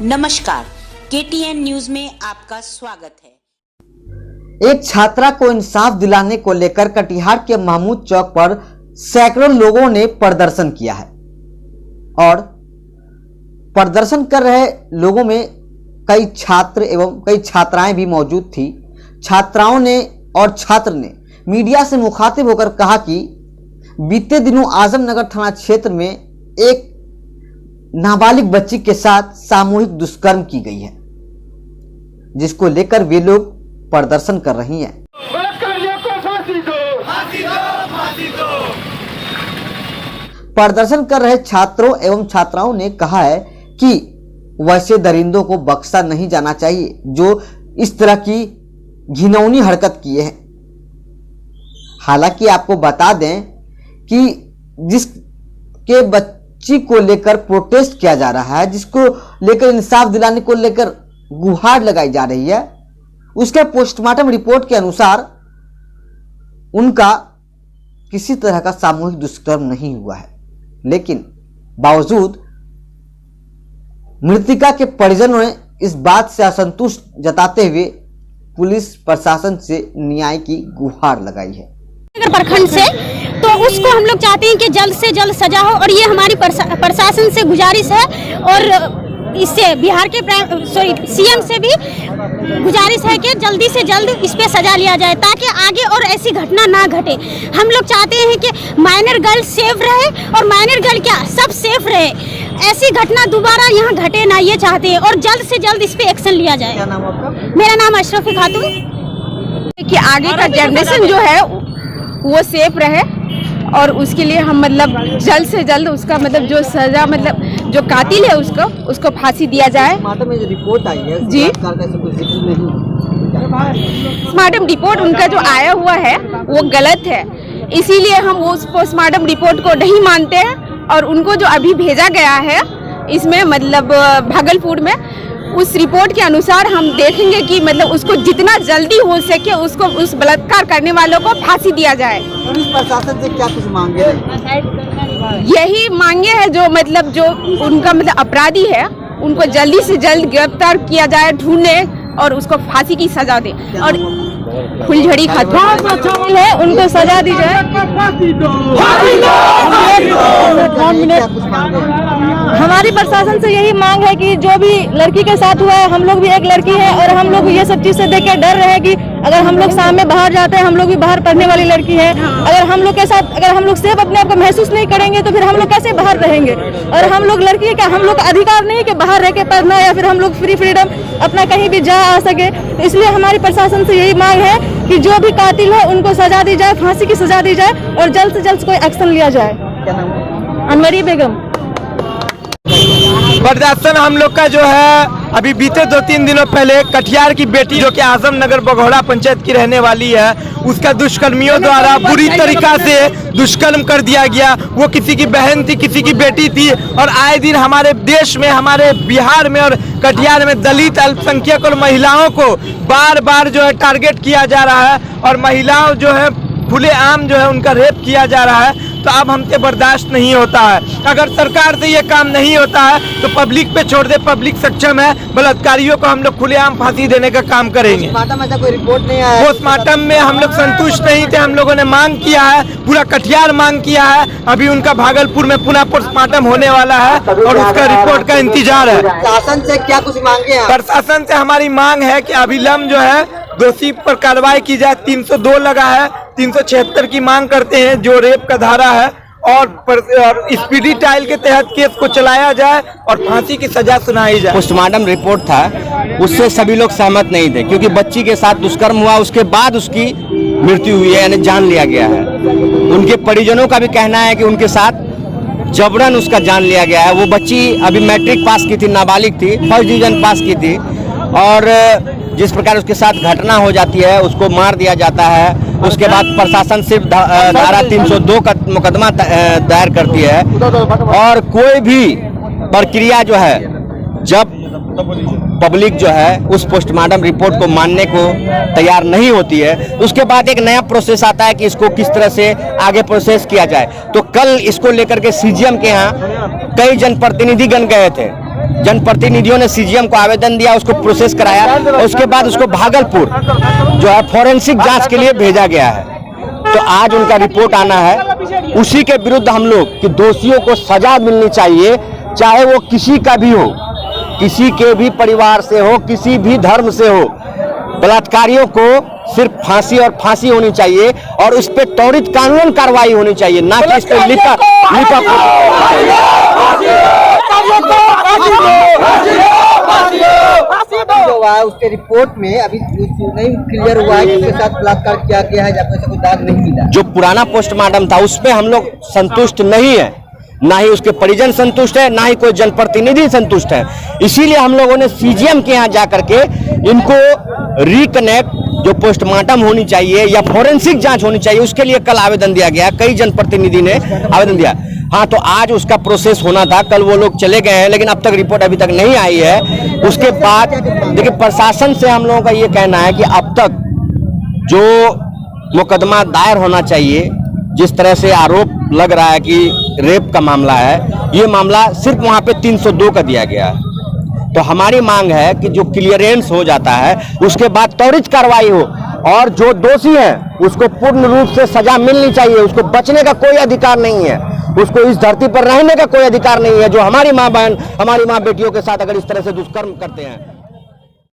नमस्कार, KTN news में आपका स्वागत है। एक छात्रा को इंसाफ दिलाने को लेकर कटिहार के महमूद चौक पर सैकड़ों लोगों ने प्रदर्शन किया है और प्रदर्शन कर रहे लोगों में कई छात्र एवं कई छात्राएं भी मौजूद थी। छात्राओं ने और छात्र ने मीडिया से मुखातिब होकर कहा कि बीते दिनों आजमनगर थाना क्षेत्र में एक नाबालिग बच्ची के साथ सामूहिक दुष्कर्म की गई है, जिसको लेकर वे लोग प्रदर्शन कर रही हैं। प्रदर्शन कर रहे छात्रों एवं छात्राओं ने कहा है कि वैसे दरिंदों को बख्शा नहीं जाना चाहिए जो इस तरह की घिनौनी हरकत किए हैं। हालांकि आपको बता दें कि जिसके बच्ची को लेकर प्रोटेस्ट किया जा रहा है, जिसको लेकर इंसाफ दिलाने को लेकर गुहार लगाई जा रही है, उसके पोस्टमार्टम रिपोर्ट के अनुसार उनका किसी तरह का सामूहिक दुष्कर्म नहीं हुआ है, लेकिन बावजूद मृतिका के परिजनों ने इस बात से असंतुष्ट जताते हुए पुलिस प्रशासन से न्याय की गुहार लगाई है। प्रखंड से तो उसको हम लोग चाहते हैं कि जल्द से जल्द सजा हो और ये हमारी प्रशासन से गुजारिश है और इससे बिहार के सीएम से भी गुजारिश है कि जल्दी से जल्द इस पे सजा लिया जाए ताकि आगे और ऐसी घटना ना घटे। हम लोग चाहते हैं कि माइनर गर्ल सेफ रहे और माइनर गर्ल क्या सब सेफ रहे, ऐसी घटना दोबारा यहाँ घटे ना, ये चाहते हैं और जल्द से जल्द इस पे एक्शन लिया जाए। क्या नाम आपका? मेरा नाम अशरफी खातून। कि आगे का जनरेशन जो है वो सेफ रहे और उसके लिए हम जल्द से जल्द उसका जो सजा जो कातिल है उसको फांसी दिया जाए। पोस्टमार्टम में जो रिपोर्ट आई है जी, पोस्टमार्टम रिपोर्ट उनका जो आया हुआ है वो गलत है, इसीलिए हम उस पोस्टमार्टम रिपोर्ट को नहीं मानते हैं और उनको जो अभी भेजा गया है इसमें भागलपुर में उस रिपोर्ट के अनुसार हम देखेंगे कि उसको जितना जल्दी हो सके उसको उस बलात्कार करने वालों को फांसी दिया जाए। पुलिस प्रशासन से क्या कुछ मांगे हैं? यही मांगे हैं जो उनका अपराधी है उनको जल्दी से जल्द गिरफ्तार किया जाए, ढूंढे और उसको फांसी की सजा दे और फुलझड़ी खातून है उनको सजा दी जाए। हमारी प्रशासन से यही मांग है कि जो भी लड़की के साथ हुआ है, हम लोग भी एक लड़की है और हम लोग ये सब चीज से देख के डर रहे कि अगर हम लोग सामने बाहर जाते हैं, हम लोग भी बाहर पढ़ने वाली लड़की है, अगर हम लोग के साथ अगर हम लोग सेफ अपने आप को महसूस नहीं करेंगे तो फिर हम लोग कैसे बाहर रहेंगे। और हम लोग लड़की है क्या, हम लोग का अधिकार नहीं कि बाहर रह के पढ़ना या फिर हम लोग फ्रीडम अपना कहीं भी जा आ सके। इसलिए हमारी प्रशासन से यही मांग है कि जो भी कातिल है उनको सजा दी जाए, फांसी की सजा दी जाए और जल्द से जल्द कोई एक्शन लिया जाए। अनवरी बेगम। प्रदर्शन हम लोग का जो है अभी बीते 2-3 दिनों पहले कटिहार की बेटी जो कि आजमनगर बघौड़ा पंचायत की रहने वाली है, उसका दुष्कर्मियों द्वारा बुरी तरीका से दुष्कर्म कर दिया गया। वो किसी की बहन थी, किसी की बेटी थी और आए दिन हमारे देश में, हमारे बिहार में और कटिहार में दलित, अल्पसंख्यक और महिलाओं को बार बार जो है टारगेट किया जा रहा है और महिलाओं जो है खुलेआम जो है उनका रेप किया जा रहा है। तो अब हमसे बर्दाश्त नहीं होता है। अगर सरकार से ये काम नहीं होता है तो पब्लिक पे छोड़ दे, पब्लिक सक्षम है, बलात्कारियों को हम लोग खुलेआम फांसी देने का काम करेंगे। पोस्टमार्टम ऐसा कोई रिपोर्ट नहीं आया? पोस्टमार्टम में हम लोग संतुष्ट नहीं थे, हम लोगों ने मांग किया है, पूरा कटिहार मांग किया है। अभी उनका भागलपुर में पुनः पोस्टमार्टम होने वाला है और उसका रिपोर्ट का इंतजार है। प्रशासन से क्या कुछ मांगे हैं? प्रशासन से हमारी मांग है कि अविलंब जो है दोषी पर कार्रवाई की जाए। 302 लगा है, 376 की मांग करते हैं जो रेप का धारा है और स्पीडी ट्रायल के तहत केस को चलाया जाए और फांसी की सजा सुनाई जाए। पोस्टमार्टम रिपोर्ट था, उससे सभी लोग सहमत नहीं थे क्योंकि बच्ची के साथ दुष्कर्म हुआ, उसके बाद उसकी मृत्यु हुई है, यानी जान लिया गया है। उनके परिजनों का भी कहना है कि उनके साथ जबरन उसका जान लिया गया है। वो बच्ची अभी मैट्रिक पास की थी, नाबालिग थी, फर्स्ट डिवीजन पास की थी और जिस प्रकार उसके साथ घटना हो जाती है उसको मार दिया जाता है। उसके बाद प्रशासन सिर्फ धारा 302 का मुकदमा दायर करती है और कोई भी प्रक्रिया जो है जब पब्लिक जो है उस पोस्टमार्टम रिपोर्ट को मानने को तैयार नहीं होती है, उसके बाद एक नया प्रोसेस आता है कि इसको किस तरह से आगे प्रोसेस किया जाए। तो कल इसको लेकर के सीजीएम के यहाँ कई जनप्रतिनिधिगण गए थे जनप्रतिनिधियों ने सीजीएम को आवेदन दिया, उसको प्रोसेस कराया और उसके बाद उसको भागलपुर जो है फॉरेंसिक जांच के लिए भेजा गया है। तो आज उनका रिपोर्ट आना है। उसी के विरुद्ध हम लोग कि दोषियों को सजा मिलनी चाहिए, चाहे वो किसी का भी हो, किसी के भी परिवार से हो, किसी भी धर्म से हो। बलात्कारियों को सिर्फ फांसी और फांसी होनी चाहिए और उस पर त्वरित कानून कार्रवाई होनी चाहिए, ना कि इस पर लिपक जो हुआ है उसके रिपोर्ट में अभी नहीं क्लियर हुआ है कि उसके साथ बलात्कार किया गया है या कोई कोई दाग नहीं मिला। जो पुराना पोस्टमार्टम था उसमें हम लोग संतुष्ट नहीं है, ना ही उसके परिजन संतुष्ट है, ना ही कोई जनप्रतिनिधि संतुष्ट है। इसीलिए हम लोगों ने सीजीएम के यहाँ जा करके इनको रिकनेक्ट जो पोस्टमार्टम होनी चाहिए या फोरेंसिक जांच होनी चाहिए, उसके लिए कल आवेदन दिया गया। कई जनप्रतिनिधि ने आवेदन दिया। हाँ, तो आज उसका प्रोसेस होना था, कल वो लोग चले गए हैं, लेकिन अब तक रिपोर्ट अभी तक नहीं आई है। उसके बाद देखिए, प्रशासन से हम लोगों का ये कहना है कि अब तक जो मुकदमा दायर होना चाहिए, जिस तरह से आरोप लग रहा है कि रेप का मामला है, ये मामला सिर्फ वहाँ पे 302 का दिया गया है। तो हमारी मांग है कि जो क्लियरेंस हो जाता है उसके बाद त्वरित कार्रवाई हो और जो दोषी है उसको पूर्ण रूप से सजा मिलनी चाहिए। उसको बचने का कोई अधिकार नहीं है, उसको इस धरती पर रहने का कोई अधिकार नहीं है। जो हमारी माँ बहन, हमारी माँ बेटियों के साथ अगर इस तरह से दुष्कर्म करते हैं